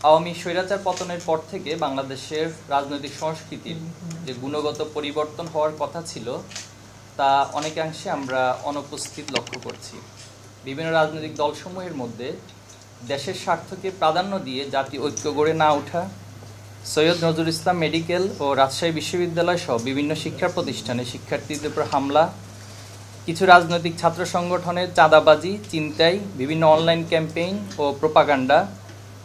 আওয়ামী স্বৈরাচার পতনের পর থেকে বাংলাদেশের রাজনৈতিক সংস্কৃতির যে গুণগত পরিবর্তন হওয়ার কথা ছিল তা অনেকাংশে আমরা অনুপস্থিত লক্ষ্য করছি। বিভিন্ন রাজনৈতিক দলসমূহের মধ্যে দেশের স্বার্থকে প্রাধান্য দিয়ে জাতি ঐক্য গড়ে না ওঠা, সৈয়দ নজরুল ইসলাম মেডিকেল ও রাজশাহী বিশ্ববিদ্যালয় সহ বিভিন্ন শিক্ষা প্রতিষ্ঠানে শিক্ষার্থীদের উপর হামলা, কিছু রাজনৈতিক ছাত্র সংগঠনের চাঁদাবাজি, ছিনতাই, বিভিন্ন অনলাইন ক্যাম্পেইন ও প্রোপাগান্ডা,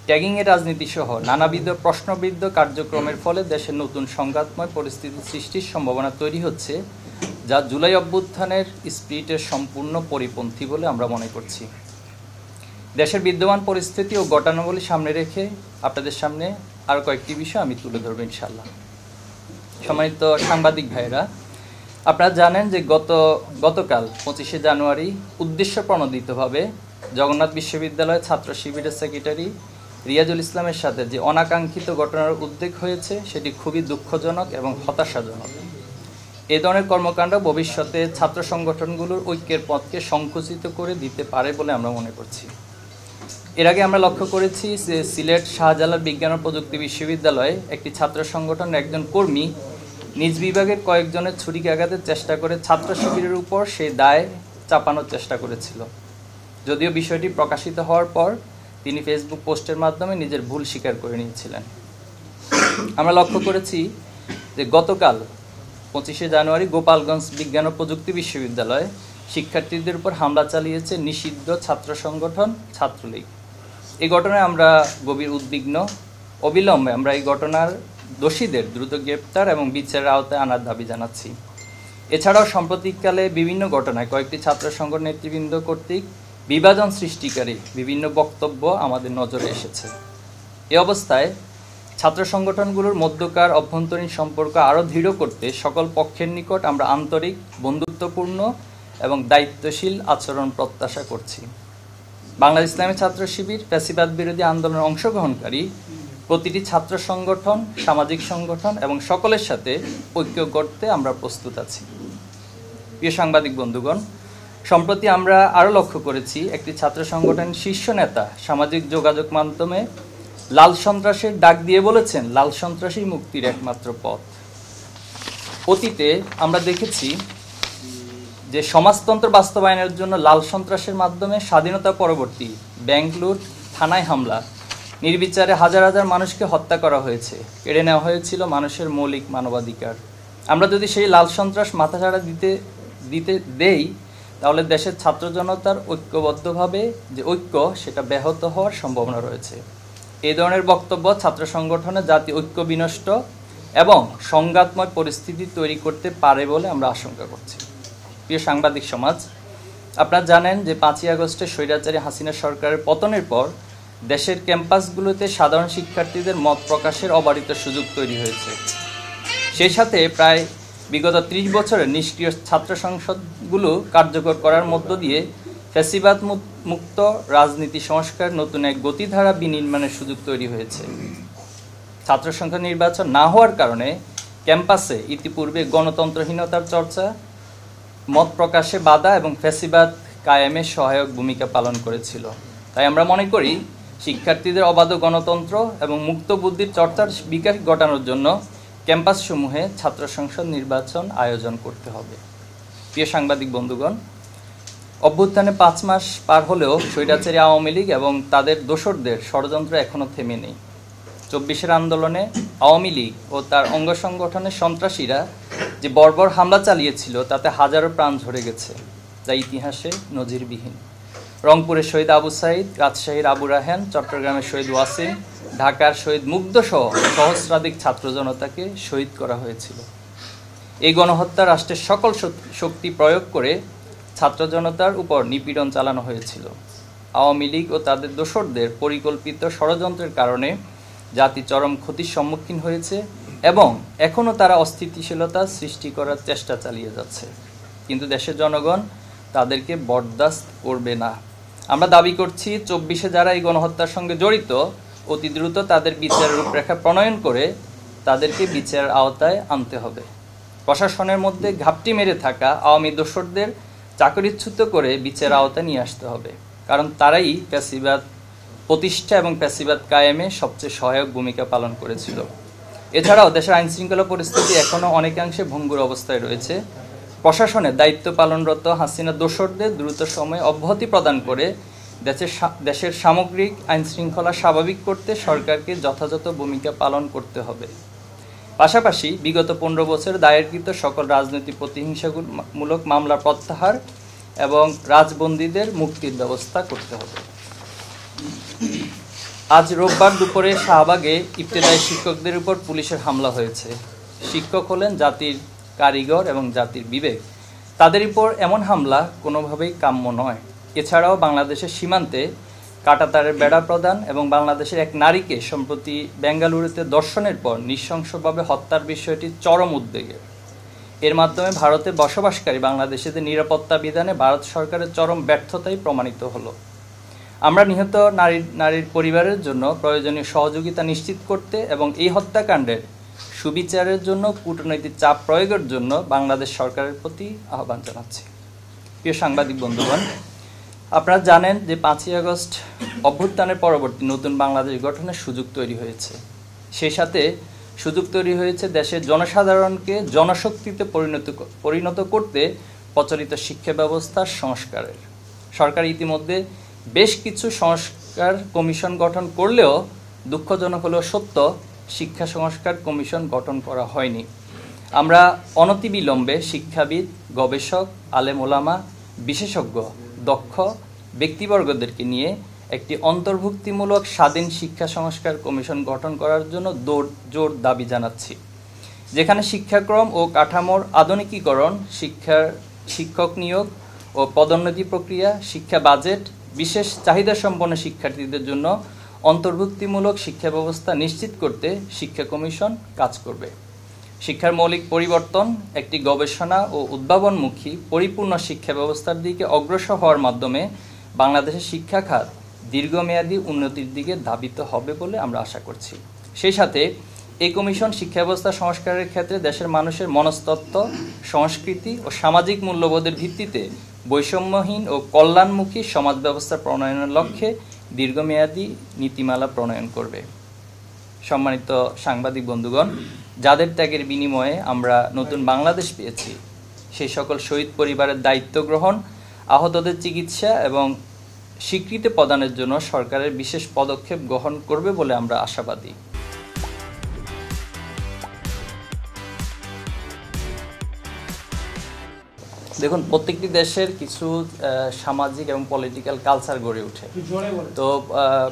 ট্যাগিংয়ের রাজনীতি সহ নানাবিধ প্রশ্নবিদ্ধ কার্যক্রমের ফলে দেশের নতুন সংঘাতময় পরিস্থিতি সৃষ্টির সম্ভাবনা তৈরি হচ্ছে, যা জুলাই অভ্যুত্থানের স্পিরিটের সম্পূর্ণ পরিপন্থী বলে আমরা মনে করছি। দেশের বিদ্যমান পরিস্থিতি ও ঘটনাবলী সামনে রেখে আপনাদের সামনে আরও কয়েকটি বিষয় আমি তুলে ধরব ইনশাআল্লাহ। সম্মানিত সাংবাদিক ভাইয়েরা, আপনারা জানেন যে গতকাল 25শে জানুয়ারি উদ্দেশ্য প্রণোদিতভাবে জগন্নাথ বিশ্ববিদ্যালয়ের ছাত্র শিবিরের সেক্রেটারি রিয়াজুল ইসলামের সাথে যে অনাকাঙ্ক্ষিত ঘটনার উদ্বেগ হয়েছে সেটি খুবই দুঃখজনক এবং হতাশাজনক। এ ধরনের কর্মকাণ্ড ভবিষ্যতে ছাত্র সংগঠনগুলোর ঐক্যের পথকে সংকুচিত করে দিতে পারে বলে আমরা মনে করছি। এর আগে আমরা লক্ষ্য করেছি যে সিলেট শাহজালাল বিজ্ঞান ও প্রযুক্তি বিশ্ববিদ্যালয়ে একটি ছাত্র সংগঠনের একজন কর্মী নিজ বিভাগের কয়েকজনের ছুরিকাঘাতের চেষ্টা করে ছাত্র শিবিরের উপর সেই দায় চাপানোর চেষ্টা করেছিল। যদিও বিষয়টি প্রকাশিত হওয়ার পর তিনি ফেসবুক পোস্টের মাধ্যমে নিজের ভুল স্বীকার করে নিয়েছিলেন। আমরা লক্ষ্য করেছি যে গতকাল 25শে জানুয়ারি গোপালগঞ্জ বিজ্ঞান ও প্রযুক্তি বিশ্ববিদ্যালয়ে শিক্ষার্থীদের উপর হামলা চালিয়েছে নিষিদ্ধ ছাত্র সংগঠন ছাত্রলীগ। এই ঘটনায় আমরা গভীর উদ্বিগ্ন। অবিলম্বে আমরা এই ঘটনার দোষীদের দ্রুত গ্রেপ্তার এবং বিচারের আওতায় আনার দাবি জানাচ্ছি। এছাড়াও সাম্প্রতিককালে বিভিন্ন ঘটনায় কয়েকটি ছাত্র সংগঠন নেতৃবৃন্দ কর্তৃক বিভাজন সৃষ্টিকারী বিভিন্ন বক্তব্য আমাদের নজরে এসেছে। এ অবস্থায় ছাত্র সংগঠনগুলোর মধ্যকার অভ্যন্তরীণ সম্পর্ক আরও দৃঢ় করতে সকল পক্ষের নিকট আমরা আন্তরিক, বন্ধুত্বপূর্ণ এবং দায়িত্বশীল আচরণ প্রত্যাশা করছি। বাংলাদেশ ইসলামী ছাত্র শিবির ফ্যাসিবাদ বিরোধী আন্দোলনে অংশগ্রহণকারী প্রতিটি ছাত্র সংগঠন, সামাজিক সংগঠন এবং সকলের সাথে ঐক্য করতে আমরা প্রস্তুত আছি। প্রিয় সাংবাদিক বন্ধুগণ, সম্প্রতি আমরা আরও লক্ষ্য করেছি একটি ছাত্র সংগঠনের শীর্ষ নেতা সামাজিক যোগাযোগ মাধ্যমে লাল সন্ত্রাসের ডাক দিয়ে বলেছেন, লাল সন্ত্রাসী মুক্তির একমাত্র পথ। অতীতে আমরা দেখেছি যে সমাজতন্ত্র বাস্তবায়নের জন্য লাল সন্ত্রাসের মাধ্যমে স্বাধীনতা পরবর্তী ব্যাংক লুট, থানায় হামলা, নির্বিচারে হাজার হাজার মানুষকে হত্যা করা হয়েছে, কেড়ে নেওয়া হয়েছিল মানুষের মৌলিক মানবাধিকার। আমরা যদি সেই লাল সন্ত্রাস মাথাচাড়া দিতে দেই, তাহলে দেশের ছাত্র জনতার ঐক্যবদ্ধভাবে যে ঐক্য সেটা ব্যাহত হওয়ার সম্ভাবনা রয়েছে। এই ধরনের বক্তব্য ছাত্র সংগঠনে জাতি ঐক্য বিনষ্ট এবং সংঘাতময় পরিস্থিতি তৈরি করতে পারে বলে আমরা আশঙ্কা করছি। প্রিয় সাংবাদিক সমাজ, আপনারা জানেন যে 5ই আগস্টে স্বৈরাচারী হাসিনা সরকারের পতনের পর দেশের ক্যাম্পাসগুলোতে সাধারণ শিক্ষার্থীদের মত প্রকাশের অবারিত সুযোগ তৈরি হয়েছে। সেই সাথে প্রায় বিগত 30 বছরের নিষ্ক্রিয় ছাত্র সংসদগুলো কার্যকর করার মধ্য দিয়ে ফ্যাসিবাদ মুক্ত রাজনীতি সংস্কার নতুন এক গতিধারা বিনির্মাণের সুযোগ তৈরি হয়েছে। ছাত্র সংসদ নির্বাচন না হওয়ার কারণে ক্যাম্পাসে ইতিপূর্বে গণতন্ত্রহীনতার চর্চা, মত প্রকাশে বাধা এবং ফ্যাসিবাদ কায়েমে সহায়ক ভূমিকা পালন করেছিল। তাই আমরা মনে করি শিক্ষার্থীদের অবাধ গণতন্ত্র এবং মুক্ত বুদ্ধির চর্চার বিকাশ ঘটানোর জন্য ক্যাম্পাসসমূহে ছাত্র সংসদ নির্বাচন আয়োজন করতে হবে। প্রিয় সাংবাদিক বন্ধুগণ, অভ্যুত্থানে 5 মাস পার হলেও স্বৈরাচারী আওয়ামী লীগ এবং তাদের দোসরদের ষড়যন্ত্র এখনও থেমে নেই। 24-এর আন্দোলনে আওয়ামী লীগ ও তার অঙ্গ সংগঠনের সন্ত্রাসীরা যে বর্বর হামলা চালিয়েছিল তাতে হাজারো প্রাণ ঝরে গেছে, যা ইতিহাসে নজিরবিহীন। রংপুরের শহীদ আবু সাইদ, রাজশাহীর আবু রায়হান, চট্টগ্রামের শহীদ ওয়াসিম, ঢাকার শহীদ মুগ্ধ সহ সহস্রাধিক ছাত্র জনতাকে শহীদ করা হয়েছিল। এই গণহত্যা রাষ্ট্রের সকল শক্তি প্রয়োগ করে ছাত্র জনতার উপর নিপীড়ন চালানো হয়েছিল। আওয়ামী লীগ ও তাদের দোসরদের পরিকল্পিত ষড়যন্ত্রের কারণে জাতি চরম ক্ষতির সম্মুখীন হয়েছে এবং এখনও তারা অস্থিতিশীলতা সৃষ্টি করার চেষ্টা চালিয়ে যাচ্ছে, কিন্তু দেশের জনগণ তাদেরকে বরদাস্ত করবে না। আমরা দাবি করছি 24-এ যারা এই গণহত্যার সঙ্গে জড়িত অতি দ্রুত তাদের বিচারের রূপরেখা প্রণয়ন করে তাদেরকে বিচারের আওতায় আনতে হবে। প্রশাসনের মধ্যে ঘাপটি মেরে থাকা আওয়ামী দোসরদের চাকরিচ্যুত করে বিচারের আওতায় নিয়ে আসতে হবে, কারণ তারাই ফ্যাসিবাদ প্রতিষ্ঠা এবং প্যাসিবাদ কায়েমে সবচেয়ে সহায়ক ভূমিকা পালন করেছিল। এছাড়াও দেশের আইনশৃঙ্খলা পরিস্থিতি এখনও অনেকাংশে ভঙ্গুর অবস্থায় রয়েছে। প্রশাসনের দায়িত্ব পালনরত হাসিনা দোসরদের দ্রুত সময়ে অব্যাহতি প্রদান করে দেশের সামগ্রিক আইনশৃঙ্খলা স্বাভাবিক করতে সরকারকে যথাযথ ভূমিকা পালন করতে হবে। পাশাপাশি বিগত 15 বছর দায়েরকৃত সকল রাজনৈতিক প্রতিহিংসামূলক মামলা প্রত্যাহার এবং রাজবন্দীদের মুক্তির ব্যবস্থা করতে হবে। আজ রোববার দুপুরে শাহবাগে ইবতেদায়ী শিক্ষকদের উপর পুলিশের হামলা হয়েছে। শিক্ষক হলেন জাতির কারিগর এবং জাতির বিবেক। তাদের উপর এমন হামলা কোনোভাবেই কাম্য নয়। এছাড়াও বাংলাদেশের সীমান্তে কাঁটাতারের বেড়া প্রদান এবং বাংলাদেশের এক নারীকে সম্প্রতি বেঙ্গালুরুতে ধর্ষণের পর নৃশংসভাবে হত্যার বিষয়টি চরম উদ্বেগের। এর মাধ্যমে ভারতে বসবাসকারী বাংলাদেশিদের নিরাপত্তা বিধানে ভারত সরকারের চরম ব্যর্থতাই প্রমাণিত হলো। আমরা নিহত নারীর পরিবারের জন্য প্রয়োজনীয় সহযোগিতা নিশ্চিত করতে এবং এই হত্যাকাণ্ডের সুবিচারের জন্য কূটনৈতিক চাপ প্রয়োগের জন্য বাংলাদেশ সরকারের প্রতি আহ্বান জানাচ্ছি। প্রিয় সাংবাদিক বন্ধুগণ, আপনারা জানেন যে 5ই আগস্ট অভ্যুত্থানের পরবর্তী নতুন বাংলাদেশ গঠনের সুযোগ তৈরি হয়েছে। সেই সাথে সুযোগ তৈরি হয়েছে দেশের জনসাধারণকে জনশক্তিতে পরিণত করতে প্রচলিত শিক্ষা ব্যবস্থার সংস্কারের। সরকার ইতিমধ্যে বেশ কিছু সংস্কার কমিশন গঠন করলেও দুঃখজনক হলেও সত্য, শিক্ষা সংস্কার কমিশন গঠন করা হয়নি। আমরা অনতিবিলম্বে শিক্ষাবিদ, গবেষক, আলেম ওলামা, বিশেষজ্ঞ, দক্ষ ব্যক্তিবর্গদেরকে নিয়ে একটি অন্তর্ভুক্তিমূলক স্বাধীন শিক্ষা সংস্কার কমিশন গঠন করার জন্য জোর দাবি জানাচ্ছি, যেখানে শিক্ষাক্রম ও কাঠামোর আধুনিকীকরণ, শিক্ষক নিয়োগ ও পদোন্নতি প্রক্রিয়া, শিক্ষা বাজেট, বিশেষ চাহিদা সম্পন্ন শিক্ষার্থীদের জন্য অন্তর্ভুক্তিমূলক শিক্ষা ব্যবস্থা নিশ্চিত করতে শিক্ষা কমিশন কাজ করবে। শিক্ষার মৌলিক পরিবর্তন, একটি গবেষণা ও উদ্ভাবনমুখী পরিপূর্ণ শিক্ষা ব্যবস্থার দিকে অগ্রসর হওয়ার মাধ্যমে বাংলাদেশের শিক্ষা খাত দীর্ঘমেয়াদী উন্নতির দিকে ধাবিত হবে বলে আমরা আশা করছি। সেই সাথে এই কমিশন শিক্ষা ব্যবস্থা সংস্কারের ক্ষেত্রে দেশের মানুষের মনস্তত্ত্ব, সংস্কৃতি ও সামাজিক মূল্যবোধের ভিত্তিতে বৈষম্যহীন ও কল্যাণমুখী সমাজ ব্যবস্থা প্রণয়নের লক্ষ্যে দীর্ঘমেয়াদী নীতিমালা প্রণয়ন করবে। সম্মানিত সাংবাদিক বন্ধুগণ, যাদের ত্যাগের বিনিময়ে আমরা নতুন বাংলাদেশ পেয়েছি, সেই সকল শহীদ পরিবারের দায়িত্ব গ্রহণ, আহতদের চিকিৎসা এবং স্বীকৃতি প্রদানের জন্য সরকারের বিশেষ পদক্ষেপ গ্রহণ করবে বলে আমরা আশাবাদী। দেখুন, প্রত্যেকটি দেশের কিছু সামাজিক এবং পলিটিক্যাল কালচার গড়ে ওঠে। তো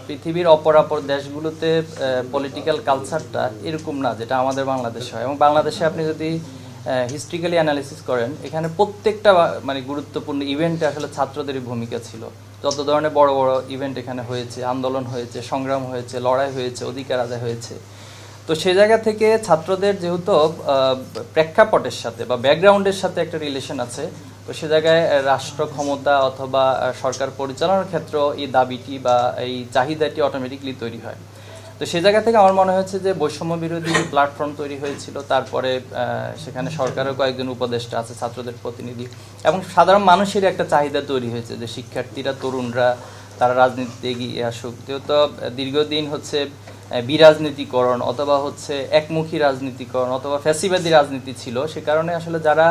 পৃথিবীর অপর দেশগুলোতে পলিটিক্যাল কালচারটা এরকম না যেটা আমাদের বাংলাদেশে হয়। এবং বাংলাদেশে আপনি যদি হিস্ট্রিক্যালি অ্যানালিসিস করেন, এখানে প্রত্যেকটা মানে গুরুত্বপূর্ণ ইভেন্টে আসলে ছাত্রদেরই ভূমিকা ছিল। যত ধরনের বড় বড় ইভেন্ট এখানে হয়েছে, আন্দোলন হয়েছে, সংগ্রাম হয়েছে, লড়াই হয়েছে, অধিকার আদায় হয়েছে। তো সেই জায়গা থেকে ছাত্রদের যেহেতু প্রেক্ষাপটের সাথে বা ব্যাকগ্রাউন্ডের সাথে একটা রিলেশন আছে, তো সে জায়গায় রাষ্ট্র ক্ষমতা অথবা সরকার পরিচালনার ক্ষেত্রে এই দাবিটি বা এই চাহিদাটি অটোমেটিকলি তৈরি হয়। তো সেই জায়গা থেকে আমার মনে হয়েছে যে বৈষম্য বিরোধী প্ল্যাটফর্ম তৈরি হয়েছিল। তারপরে সেখানে সরকারের কয়েকজন উপদেষ্টা আছে, ছাত্রদের প্রতিনিধি, এবং সাধারণ মানুষের একটা চাহিদা তৈরি হয়েছে যে শিক্ষার্থীরা, তরুণরা তারা রাজনীতিতে এগিয়ে আসুক। যেহেতু দীর্ঘদিন হচ্ছে বিরাজনীতিকরণ অথবা হচ্ছে একমুখী রাজনীতিকরণ অথবা ফ্যাসিবাদী রাজনীতি ছিল, সে কারণে আসলে যারা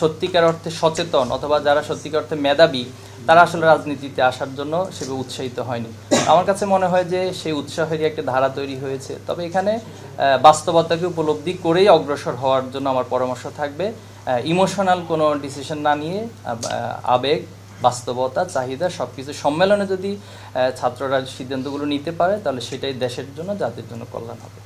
সত্যিকার অর্থে সচেতন অথবা যারা সত্যিকার অর্থে মেধাবী, তারা আসলে রাজনীতিতে আসার জন্য সেভাবে উৎসাহিত হয়নি। আমার কাছে মনে হয় যে সেই উৎসাহেরই একটা ধারা তৈরি হয়েছে। তবে এখানে বাস্তবতাকে উপলব্ধি করেই অগ্রসর হওয়ার জন্য আমার পরামর্শ থাকবে, ইমোশনাল কোনো ডিসিশন না নিয়ে আবেগ, বাস্তবতা, চাহিদা সব কিছু সম্মেলনে যদি ছাত্ররা সিদ্ধান্তগুলো নিতে পারে, তাহলে সেটাই দেশের জন্য, জাতির জন্য কল্যাণ হবে।